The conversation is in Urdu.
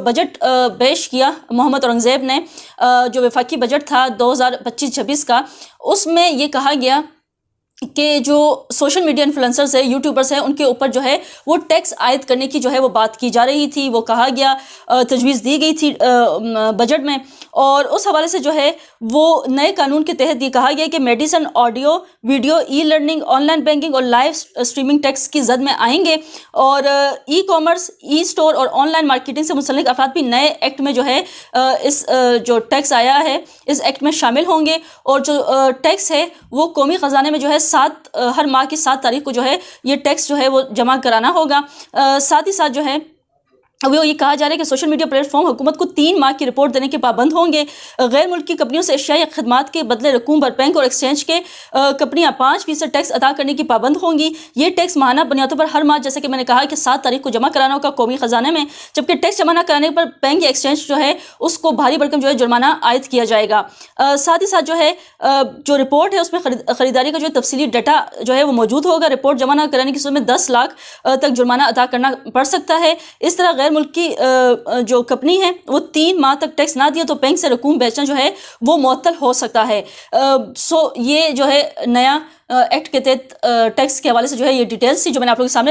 بجٹ پیش کیا محمد اورنگزیب نے، جو وفاقی بجٹ تھا 2025-26 کا، اس میں یہ کہا گیا کہ جو سوشل میڈیا انفلوئنسرز ہیں، یوٹیوبرز ہیں، ان کے اوپر جو ہے وہ ٹیکس عائد کرنے کی جو ہے وہ بات کی جا رہی تھی، وہ کہا گیا، تجویز دی گئی تھی بجٹ میں، اور اس حوالے سے جو ہے وہ نئے قانون کے تحت یہ کہا گیا کہ medicine, audio video, e learning, on line banking اور لائیو اسٹریمنگ ٹیکس کی زد میں آئیں گے، اور ای کامرس، ای اسٹور اور آن لائن مارکیٹنگ سے منسلک افراد بھی نئے ایکٹ میں جو ہے اس جو ٹیکس آیا ہے اس ایکٹ میں شامل ہوں گے، اور جو ٹیکس ہے وہ قومی خزانے میں جو ہے ہر ماہ کی 7 تاریخ کو جو ہے یہ ٹیکس جو ہے وہ جمع کرانا ہوگا۔ ساتھ ہی ساتھ جو ہے وہ یہ کہا جا رہا ہے کہ سوشل میڈیا پلیٹ فارم حکومت کو 3 ماہ کی رپورٹ دینے کے پابند ہوں گے۔ غیر ملکی کمپنیوں سے اشیاء یا خدمات کے بدلے رقوم پر بینک اور ایکسچینج کے کمپنیاں 5% ٹیکس ادا کرنے کی پابند ہوں گی۔ یہ ٹیکس ماہانہ بنیادوں پر ہر ماہ، جیسے کہ میں نے کہا کہ 7 تاریخ کو جمع کرانا ہوگا قومی خزانے میں، جبکہ ٹیکس جمع نہ کرانے پر بینک یا ایکسچینج جو ہے اس کو بھاری بھرکم جو ہے جرمانہ عائد کیا جائے گا۔ ساتھ ہی ساتھ جو ہے جو رپورٹ ہے اس میں خریداری کا جو تفصیلی ڈیٹا جو ہے وہ موجود ہوگا۔ رپورٹ جمع نہ کرانے کی صورت میں 10 لاکھ تک جرمانہ ادا کرنا پڑ سکتا ہے۔ اس طرح غیر ملکی جو کمپنی ہے وہ 3 ماہ تک ٹیکس نہ دیا تو بینک سے رقوم بیچنا جو ہے وہ معطل ہو سکتا ہے۔ یہ جو ہے نیا ایکٹ کے تحت ٹیکس کے حوالے سے جو ہے یہ ڈیٹیلز تھی جو میں نے آپ لوگوں کے سامنے